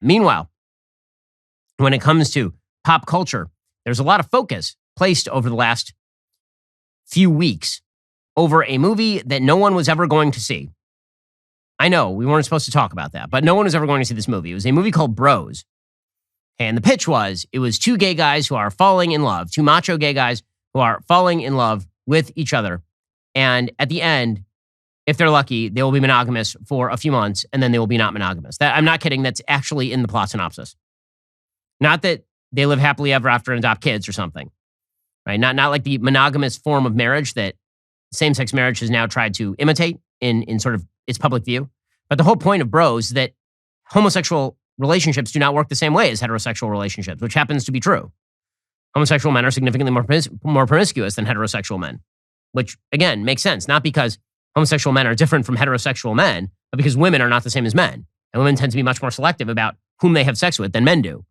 Meanwhile, when it comes to pop culture, there's a lot of focus placed over the last few weeks over a movie that no one was ever going to see. I know we weren't supposed to talk about that, but no one was ever going to see this movie. It was a movie called Bros. And the pitch was, it was two gay guys who are falling in love, two macho gay guys who are falling in love with each other. And at the end, if they're lucky, they will be monogamous for a few months, and then they will be not monogamous. I'm not kidding. That's actually in the plot synopsis. Not that they live happily ever after and adopt kids or something, right? Not like the monogamous form of marriage that same-sex marriage has now tried to imitate in sort of its public view. But the whole point of Bros is that homosexual relationships do not work the same way as heterosexual relationships, which happens to be true. Homosexual men are significantly more promiscuous than heterosexual men, which, again, makes sense. Not because homosexual men are different from heterosexual men, but because women are not the same as men. And women tend to be much more selective about whom they have sex with than men do.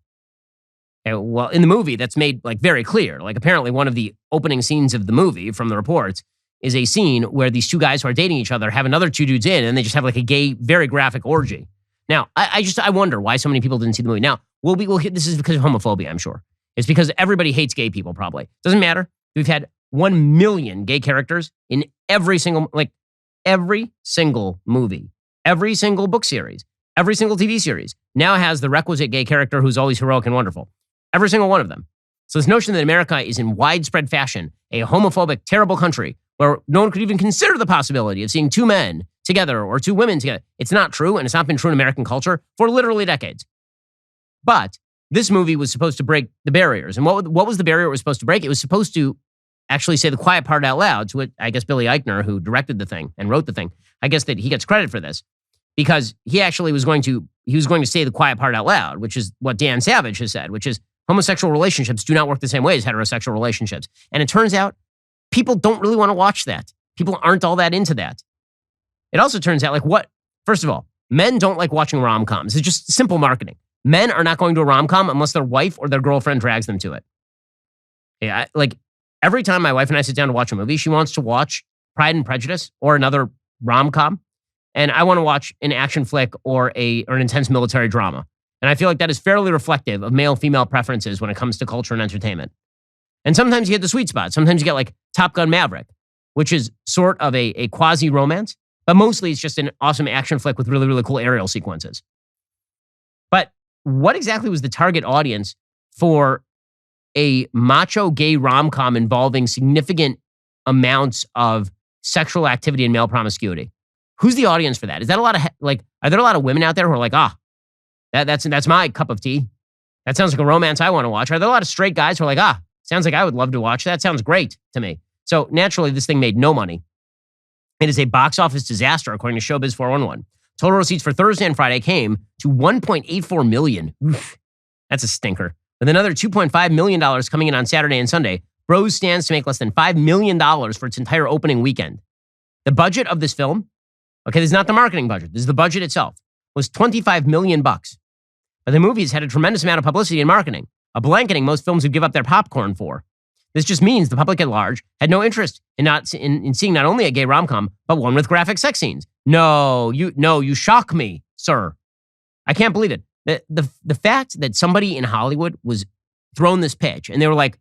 And, well, in the movie, that's made very clear. Apparently one of the opening scenes of the movie, from the reports, is a scene where these two guys who are dating each other have another two dudes in, and they just have a gay, very graphic orgy. Now, I wonder why so many people didn't see the movie. Now, we'll hit, this is because of homophobia, I'm sure. It's because everybody hates gay people, probably. Doesn't matter. We've had 1 million gay characters in every single movie, every single book series, every single TV series now has the requisite gay character who's always heroic and wonderful. Every single one of them. So this notion that America is in widespread fashion a homophobic, terrible country where no one could even consider the possibility of seeing two men together or two women together, it's not true, and it's not been true in American culture for literally decades. But this movie was supposed to break the barriers. And what was the barrier it was supposed to break? It was supposed to actually say the quiet part out loud, to it, I guess Billy Eichner, who directed the thing and wrote the thing, I guess that he gets credit for this, because he actually was going to say the quiet part out loud, which is what Dan Savage has said, which is homosexual relationships do not work the same way as heterosexual relationships. And it turns out people don't really want to watch that. People aren't all that into that. It also turns out, first of all, men don't like watching rom-coms. It's just simple marketing. Men are not going to a rom-com unless their wife or their girlfriend drags them to it. Yeah, every time my wife and I sit down to watch a movie, she wants to watch Pride and Prejudice or another rom-com, and I want to watch an action flick or an intense military drama. And I feel like that is fairly reflective of male-female preferences when it comes to culture and entertainment. And sometimes you get the sweet spot. Sometimes you get Top Gun Maverick, which is sort of a quasi-romance, but mostly it's just an awesome action flick with really, really cool aerial sequences. But what exactly was the target audience for a macho gay rom-com involving significant amounts of sexual activity and male promiscuity? Who's the audience for that? Is that a lot of, are there a lot of women out there who are that's my cup of tea? That sounds like a romance I want to watch. Are there a lot of straight guys who are sounds like I would love to watch that? Sounds great to me. So naturally, this thing made no money. It is a box office disaster, according to Showbiz 411. Total receipts for Thursday and Friday came to $1.84 million. Oof, that's a stinker. With another $2.5 million coming in on Saturday and Sunday, Bros stands to make less than $5 million for its entire opening weekend. The budget of this film, okay, this is not the marketing budget, this is the budget itself, was $25 million. But the movie's had a tremendous amount of publicity and marketing, a blanketing most films would give up their popcorn for. This just means the public at large had no interest in seeing not only a gay rom-com, but one with graphic sex scenes. No, you shock me, sir. I can't believe it. The fact that somebody in Hollywood was thrown this pitch and they were like,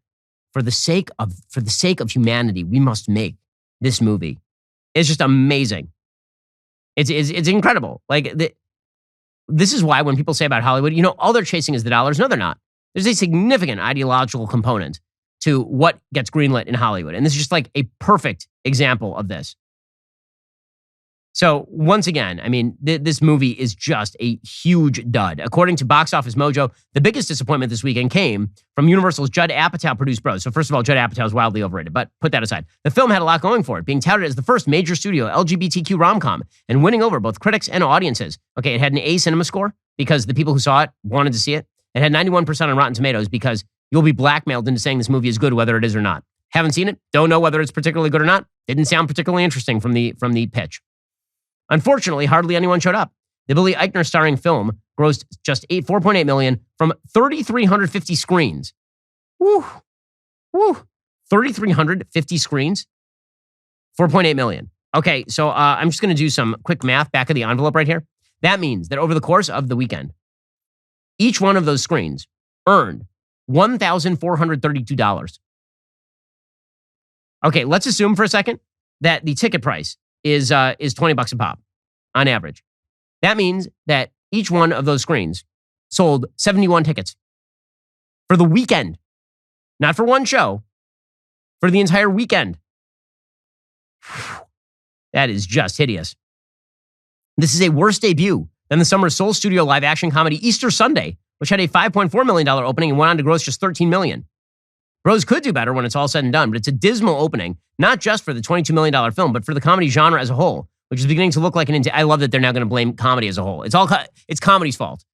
for the sake of humanity, we must make this movie. It's just amazing. It's incredible. This is why when people say about Hollywood, all they're chasing is the dollars. No, they're not. There's a significant ideological component to what gets greenlit in Hollywood. And this is just a perfect example of this. So once again, this movie is just a huge dud. According to Box Office Mojo, the biggest disappointment this weekend came from Universal's Judd Apatow-produced Bros. So first of all, Judd Apatow is wildly overrated, but put that aside. The film had a lot going for it, being touted as the first major studio LGBTQ rom-com and winning over both critics and audiences. Okay, it had an A cinema score because the people who saw it wanted to see it. It had 91% on Rotten Tomatoes because you'll be blackmailed into saying this movie is good whether it is or not. Haven't seen it, don't know whether it's particularly good or not. Didn't sound particularly interesting from the pitch. Unfortunately, hardly anyone showed up. The Billy Eichner starring film grossed just $4.8 million from 3,350 screens. Woo! 3,350 screens, $4.8 million. Okay, so I'm just going to do some quick math back of the envelope right here. That means that over the course of the weekend, Each one of those screens earned $1,432. Okay, let's assume for a second that the ticket price is $20 a pop on average. That means that each one of those screens sold 71 tickets for the weekend, not for one show, for the entire weekend. That is just hideous. This is a worse debut than the summer's sole studio live-action comedy Easter Sunday, which had a $5.4 million opening and went on to gross just $13 million. Bros could do better when it's all said and done, but it's a dismal opening, not just for the $22 million film, but for the comedy genre as a whole, which is beginning to look like I love that they're now going to blame comedy as a whole. It's comedy's fault.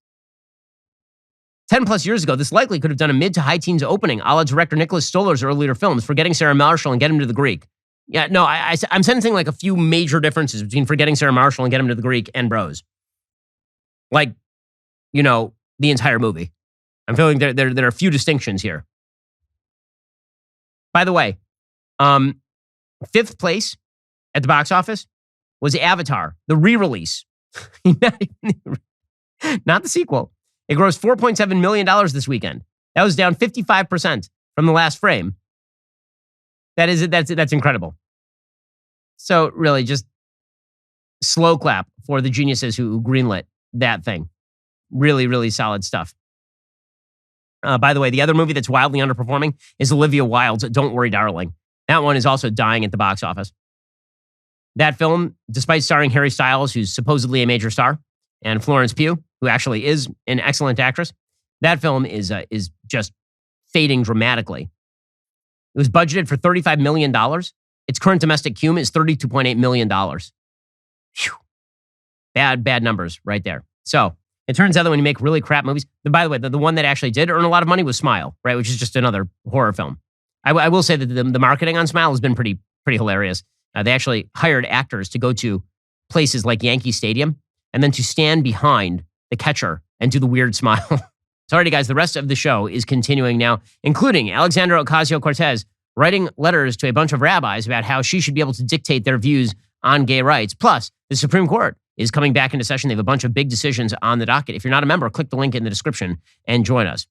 10 plus years ago, this likely could have done a mid to high teens opening, a la director Nicholas Stoller's earlier films, Forgetting Sarah Marshall and Get Him to the Greek. Yeah, no, I'm sensing like a few major differences between Forgetting Sarah Marshall and Get Him to the Greek and Bros. Like, the entire movie. I'm feeling there are a few distinctions here. By the way, fifth place at the box office was Avatar, the re-release. Not the sequel. It grossed $4.7 million this weekend. That was down 55% from the last frame. That's incredible. So really just slow clap for the geniuses who greenlit that thing. Really, really solid stuff. By the way, the other movie that's wildly underperforming is Olivia Wilde's Don't Worry, Darling. That one is also dying at the box office. That film, despite starring Harry Styles, who's supposedly a major star, and Florence Pugh, who actually is an excellent actress, that film is just fading dramatically. It was budgeted for $35 million. Its current domestic cume is $32.8 million. Whew. Bad numbers right there. So it turns out that when you make really crap movies, and by the way, the one that actually did earn a lot of money was Smile, right? Which is just another horror film. I will say that the marketing on Smile has been pretty hilarious. They actually hired actors to go to places like Yankee Stadium and then to stand behind the catcher and do the weird smile. Sorry, guys, the rest of the show is continuing now, including Alexandra Ocasio-Cortez writing letters to a bunch of rabbis about how she should be able to dictate their views on gay rights. Plus, the Supreme Court is coming back into session. They have a bunch of big decisions on the docket. If you're not a member, click the link in the description and join us.